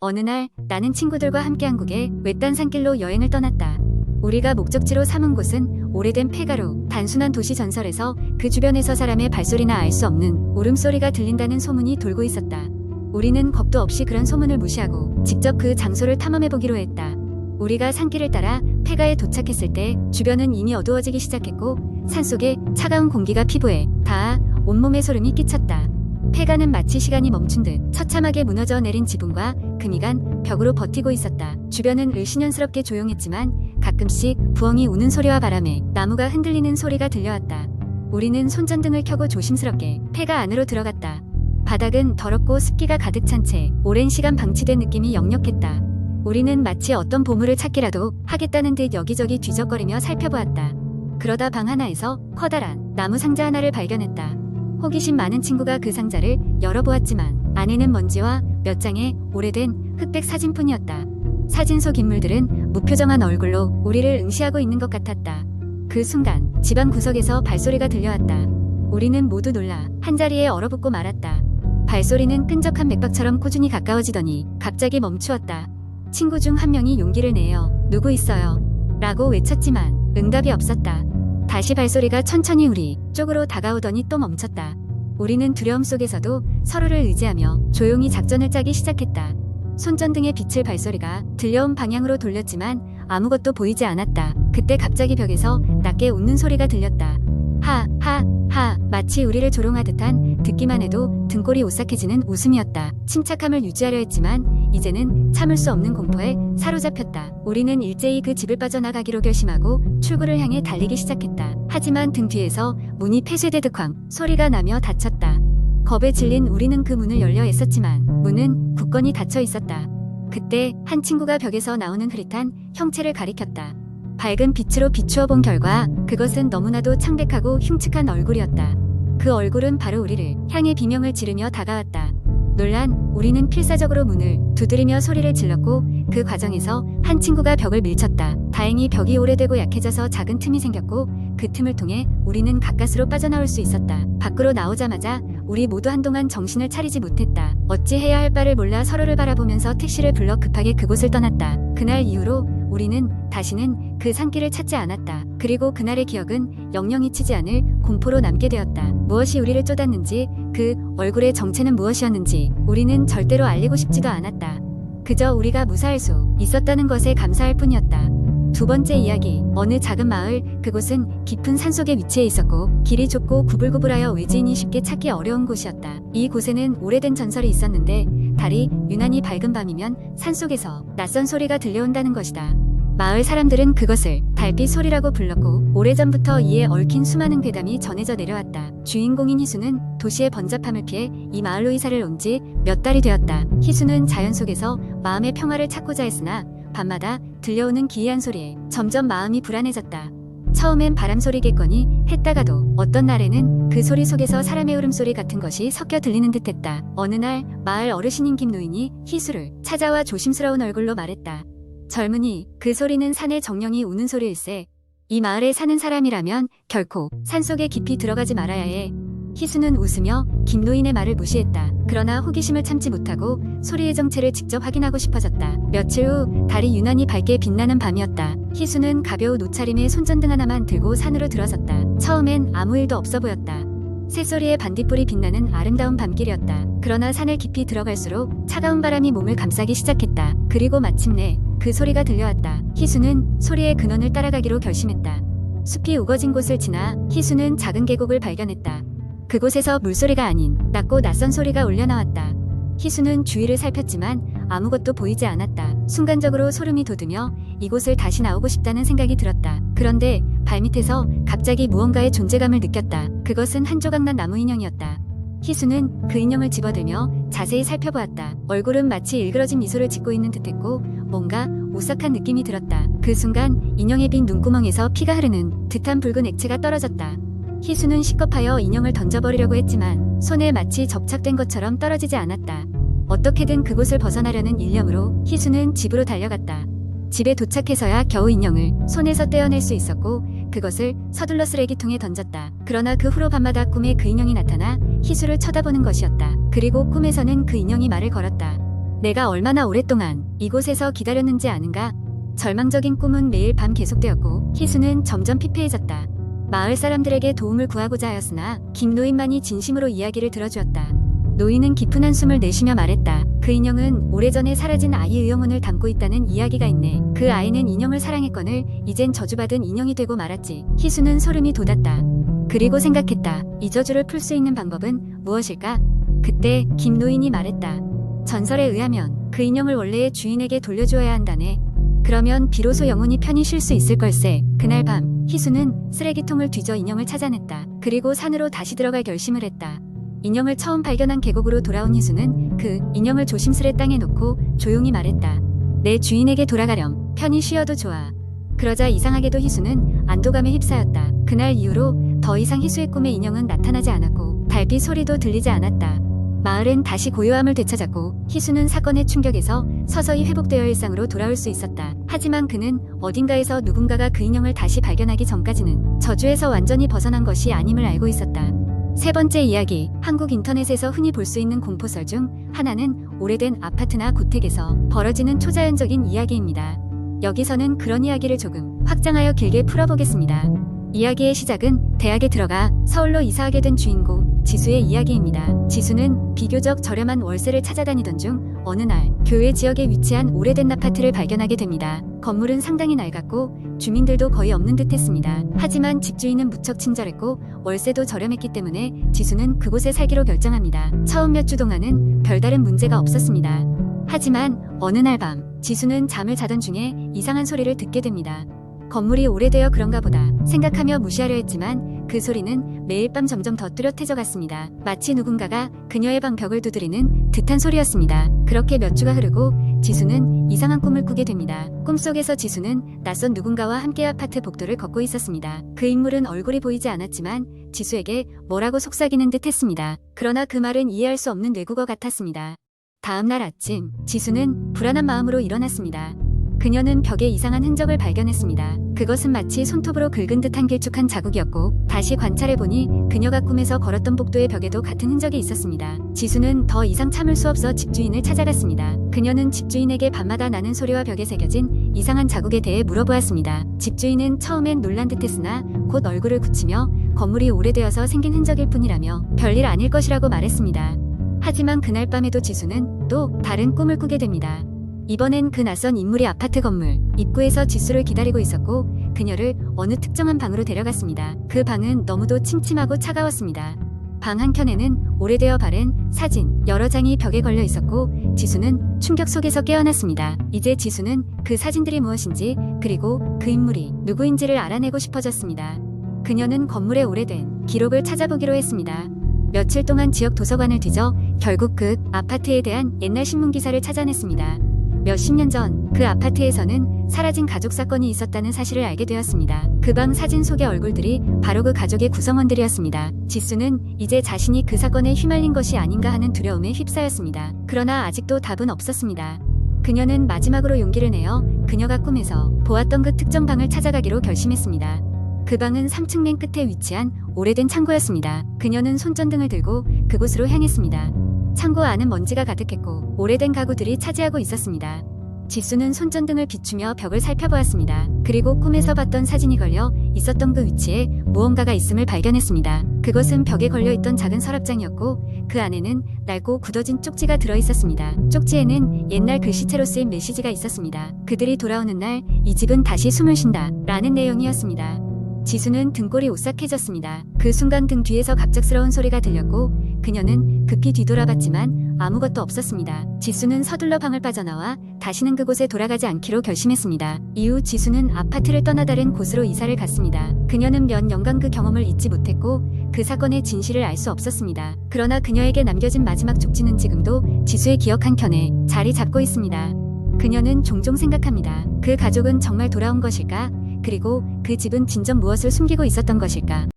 어느 날 나는 친구들과 함께 한국의 외딴 산길로 여행을 떠났다. 우리가 목적지로 삼은 곳은 오래된 폐가로 단순한 도시 전설에서 그 주변에서 사람의 발소리나 알 수 없는 울음소리가 들린다는 소문이 돌고 있었다. 우리는 겁도 없이 그런 소문을 무시하고 직접 그 장소를 탐험해보기로 했다. 우리가 산길을 따라 폐가에 도착했을 때 주변은 이미 어두워지기 시작했고 산속에 차가운 공기가 피부에 닿아 온몸에 소름이 끼쳤다. 폐가는 마치 시간이 멈춘 듯 처참하게 무너져 내린 지붕과 금이간 벽으로 버티고 있었다. 주변은 을씨년스럽게 조용했지만 가끔씩 부엉이 우는 소리와 바람에 나무가 흔들리는 소리가 들려왔다. 우리는 손전등을 켜고 조심스럽게 폐가 안으로 들어갔다. 바닥은 더럽고 습기가 가득 찬 채 오랜 시간 방치된 느낌이 역력했다. 우리는 마치 어떤 보물을 찾기라도 하겠다는 듯 여기저기 뒤적거리며 살펴보았다. 그러다 방 하나에서 커다란 나무 상자 하나를 발견했다. 호기심 많은 친구가 그 상자를 열어보았지만 안에는 먼지와 몇 장의 오래된 흑백 사진뿐이었다. 사진 속 인물들은 무표정한 얼굴로 우리를 응시하고 있는 것 같았다. 그 순간 집안 구석에서 발소리가 들려왔다. 우리는 모두 놀라 한자리에 얼어붙고 말았다. 발소리는 끈적한 맥박처럼 꾸준히 가까워지더니 갑자기 멈추었다. 친구 중 한 명이 용기를 내어 "누구 있어요?" 라고 외쳤지만 응답이 없었다. 다시 발소리가 천천히 우리 쪽으로 다가오더니 또 멈췄다. 우리는 두려움 속에서도 서로를 의지하며 조용히 작전을 짜기 시작했다. 손전등의 빛을 발소리가 들려온 방향으로 돌렸지만 아무것도 보이지 않았다. 그때 갑자기 벽에서 낮게 웃는 소리가 들렸다. 하, 하, 하, 마치 우리를 조롱하듯한 듣기만 해도 등골이 오싹해지는 웃음이었다. 침착함을 유지하려 했지만 이제는 참을 수 없는 공포에 사로잡혔다. 우리는 일제히 그 집을 빠져나가기로 결심하고 출구를 향해 달리기 시작했다. 하지만 등 뒤에서 문이 폐쇄되듯 쾅 소리가 나며 닫혔다. 겁에 질린 우리는 그 문을 열려 애썼지만 문은 굳건히 닫혀 있었다. 그때 한 친구가 벽에서 나오는 흐릿한 형체를 가리켰다. 밝은 빛으로 비추어 본 결과 그것은 너무나도 창백하고 흉측한 얼굴이었다. 그 얼굴은 바로 우리를 향해 비명을 지르며 다가왔다. 놀란 우리는 필사적으로 문을 두드리며 소리를 질렀고 그 과정에서 한 친구가 벽을 밀쳤다. 다행히 벽이 오래되고 약해져서 작은 틈이 생겼고 그 틈을 통해 우리는 가까스로 빠져나올 수 있었다. 밖으로 나오자마자 우리 모두 한동안 정신을 차리지 못했다. 어찌해야 할 바를 몰라 서로를 바라보면서 택시를 불러 급하게 그곳을 떠났다. 그날 이후로 우리는 다시는 그 산길을 찾지 않았다. 그리고 그날의 기억은 영영 잊히지 않을 공포로 남게 되었다. 무엇이 우리를 쫓았는지, 그 얼굴의 정체는 무엇이었는지 우리는 절대로 알리고 싶지도 않았다. 그저 우리가 무사할 수 있었다는 것에 감사할 뿐이었다. 두 번째 이야기. 어느 작은 마을, 그곳은 깊은 산속에 위치해 있었고 길이 좁고 구불구불하여 외지인이 쉽게 찾기 어려운 곳이었다. 이 곳에는 오래된 전설이 있었는데 달이 유난히 밝은 밤이면 산속에서 낯선 소리가 들려온다는 것이다. 마을 사람들은 그것을 달빛 소리라고 불렀고 오래전부터 이에 얽힌 수많은 괴담이 전해져 내려왔다. 주인공인 희수는 도시의 번잡함을 피해 이 마을로 이사를 온 지 몇 달이 되었다. 희수는 자연 속에서 마음의 평화를 찾고자 했으나 밤마다 들려오는 기이한 소리에 점점 마음이 불안해졌다. 처음엔 바람소리겠거니 했다가도 어떤 날에는 그 소리 속에서 사람의 울음소리 같은 것이 섞여 들리는 듯했다. 어느 날 마을 어르신인 김노인이 희수를 찾아와 조심스러운 얼굴로 말했다. 젊은이, 그 소리는 산의 정령이 우는 소리일세. 이 마을에 사는 사람이라면 결코 산속에 깊이 들어가지 말아야 해. 희수는 웃으며 김노인의 말을 무시했다. 그러나 호기심을 참지 못하고 소리의 정체를 직접 확인하고 싶어졌다. 며칠 후 달이 유난히 밝게 빛나는 밤이었다. 희수는 가벼운 옷차림에 손전등 하나만 들고 산으로 들어섰다. 처음엔 아무 일도 없어 보였다. 새소리에 반딧불이 빛나는 아름다운 밤길이었다. 그러나 산을 깊이 들어갈수록 차가운 바람이 몸을 감싸기 시작했다. 그리고 마침내 그 소리가 들려왔다. 희수는 소리의 근원을 따라가기로 결심했다. 숲이 우거진 곳을 지나 희수는 작은 계곡을 발견했다. 그곳에서 물소리가 아닌 낮고 낯선 소리가 울려나왔다. 희수는 주위를 살폈지만 아무것도 보이지 않았다. 순간적으로 소름이 돋으며 이곳을 다시 나오고 싶다는 생각이 들었다. 그런데 발밑에서 갑자기 무언가의 존재감을 느꼈다. 그것은 한 조각난 나무 인형이었다. 희수는 그 인형을 집어들며 자세히 살펴보았다. 얼굴은 마치 일그러진 미소를 짓고 있는 듯했고 뭔가 오싹한 느낌이 들었다. 그 순간 인형의 빈 눈구멍에서 피가 흐르는 듯한 붉은 액체가 떨어졌다. 희수는 식겁하여 인형을 던져버리려고 했지만 손에 마치 접착된 것처럼 떨어지지 않았다. 어떻게든 그곳을 벗어나려는 일념으로 희수는 집으로 달려갔다. 집에 도착해서야 겨우 인형을 손에서 떼어낼 수 있었고 그것을 서둘러 쓰레기통에 던졌다. 그러나 그 후로 밤마다 꿈에 그 인형이 나타나 희수를 쳐다보는 것이었다. 그리고 꿈에서는 그 인형이 말을 걸었다. 내가 얼마나 오랫동안 이곳에서 기다렸는지 아는가? 절망적인 꿈은 매일 밤 계속되었고 희수는 점점 피폐해졌다. 마을 사람들에게 도움을 구하고자 하였으나 김노인만이 진심으로 이야기를 들어주었다. 노인은 깊은 한숨을 내쉬며 말했다. 그 인형은 오래전에 사라진 아이의 영혼을 담고 있다는 이야기가 있네. 그 아이는 인형을 사랑했거늘 이젠 저주받은 인형이 되고 말았지. 희수는 소름이 돋았다. 그리고 생각했다. 이 저주를 풀 수 있는 방법은 무엇일까? 그때 김노인이 말했다. 전설에 의하면 그 인형을 원래의 주인에게 돌려주어야 한다네. 그러면 비로소 영혼이 편히 쉴 수 있을 걸세. 그날 밤 희수는 쓰레기통을 뒤져 인형을 찾아냈다. 그리고 산으로 다시 들어갈 결심을 했다. 인형을 처음 발견한 계곡으로 돌아온 희수는 그 인형을 조심스레 땅에 놓고 조용히 말했다. 내 주인에게 돌아가렴. 편히 쉬어도 좋아. 그러자 이상하게도 희수는 안도감에 휩싸였다. 그날 이후로 더 이상 희수의 꿈에 인형은 나타나지 않았고 달빛 소리도 들리지 않았다. 마을은 다시 고요함을 되찾았고 희수는 사건의 충격에서 서서히 회복되어 일상으로 돌아올 수 있었다. 하지만 그는 어딘가에서 누군가가 그 인형을 다시 발견하기 전까지는 저주에서 완전히 벗어난 것이 아님을 알고 있었다. 세 번째 이야기, 한국 인터넷에서 흔히 볼 수 있는 공포설 중 하나는 오래된 아파트나 고택에서 벌어지는 초자연적인 이야기입니다. 여기서는 그런 이야기를 조금 확장하여 길게 풀어보겠습니다. 이야기의 시작은 대학에 들어가 서울로 이사하게 된 주인공 지수의 이야기입니다. 지수는 비교적 저렴한 월세를 찾아다니던 중 어느 날 교외 지역에 위치한 오래된 아파트를 발견하게 됩니다. 건물은 상당히 낡았고 주민들도 거의 없는 듯 했습니다. 하지만 집주인은 무척 친절했고 월세도 저렴했기 때문에 지수는 그곳에 살기로 결정합니다. 처음 몇 주 동안은 별다른 문제가 없었습니다. 하지만 어느 날 밤 지수는 잠을 자던 중에 이상한 소리를 듣게 됩니다. 건물이 오래되어 그런가 보다 생각하며 무시하려 했지만 그 소리는 매일 밤 점점 더 뚜렷해져 갔습니다. 마치 누군가가 그녀의 방 벽을 두드리는 듯한 소리였습니다. 그렇게 몇 주가 흐르고 지수는 이상한 꿈을 꾸게 됩니다. 꿈속에서 지수는 낯선 누군가와 함께 아파트 복도를 걷고 있었습니다. 그 인물은 얼굴이 보이지 않았지만 지수에게 뭐라고 속삭이는 듯 했습니다. 그러나 그 말은 이해할 수 없는 외국어 같았습니다. 다음날 아침 지수는 불안한 마음으로 일어났습니다. 그녀는 벽에 이상한 흔적을 발견했습니다. 그것은 마치 손톱으로 긁은 듯한 길쭉한 자국이었고 다시 관찰해보니 그녀가 꿈에서 걸었던 복도의 벽에도 같은 흔적이 있었습니다. 지수는 더 이상 참을 수 없어 집주인을 찾아갔습니다. 그녀는 집주인에게 밤마다 나는 소리와 벽에 새겨진 이상한 자국에 대해 물어보았습니다. 집주인은 처음엔 놀란 듯했으나 곧 얼굴을 굳히며 건물이 오래되어서 생긴 흔적일 뿐이라며 별일 아닐 것이라고 말했습니다. 하지만 그날 밤에도 지수는 또 다른 꿈을 꾸게 됩니다. 이번엔 그 낯선 인물이 아파트 건물 입구에서 지수를 기다리고 있었고 그녀를 어느 특정한 방으로 데려갔습니다. 그 방은 너무도 침침하고 차가웠습니다. 방 한켠에는 오래되어 바른 사진 여러 장이 벽에 걸려 있었고 지수는 충격 속에서 깨어났습니다. 이제 지수는 그 사진들이 무엇인지 그리고 그 인물이 누구인지를 알아내고 싶어졌습니다. 그녀는 건물의 오래된 기록을 찾아보기로 했습니다. 며칠 동안 지역 도서관을 뒤져 결국 그 아파트에 대한 옛날 신문 기사를 찾아냈습니다. 몇십 년 전 그 아파트에서는 사라진 가족 사건이 있었다는 사실을 알게 되었습니다. 그 방 사진 속의 얼굴들이 바로 그 가족의 구성원들이었습니다. 지수는 이제 자신이 그 사건에 휘말린 것이 아닌가 하는 두려움에 휩싸였습니다. 그러나 아직도 답은 없었습니다. 그녀는 마지막으로 용기를 내어 그녀가 꿈에서 보았던 그 특정 방을 찾아가기로 결심했습니다. 그 방은 3층 맨 끝에 위치한 오래된 창고였습니다. 그녀는 손전등을 들고 그곳으로 향했습니다. 창고 안은 먼지가 가득했고 오래된 가구들이 차지하고 있었습니다. 지수는 손전등을 비추며 벽을 살펴보았습니다. 그리고 꿈에서 봤던 사진이 걸려 있었던 그 위치에 무언가가 있음을 발견했습니다. 그것은 벽에 걸려있던 작은 서랍장이었고 그 안에는 낡고 굳어진 쪽지가 들어있었습니다. 쪽지에는 옛날 글씨체로 쓰인 메시지가 있었습니다. 그들이 돌아오는 날 이 집은 다시 숨을 쉰다 라는 내용이었습니다. 지수는 등골이 오싹해졌습니다. 그 순간 등 뒤에서 갑작스러운 소리가 들렸고 그녀는 급히 뒤돌아봤지만 아무것도 없었습니다. 지수는 서둘러 방을 빠져나와 다시는 그곳에 돌아가지 않기로 결심했습니다. 이후 지수는 아파트를 떠나 다른 곳으로 이사를 갔습니다. 그녀는 몇 년간 그 경험을 잊지 못했고 그 사건의 진실을 알 수 없었습니다. 그러나 그녀에게 남겨진 마지막 쪽지는 지금도 지수의 기억 한켠에 자리 잡고 있습니다. 그녀는 종종 생각합니다. 그 가족은 정말 돌아온 것일까? 그리고 그 집은 진정 무엇을 숨기고 있었던 것일까?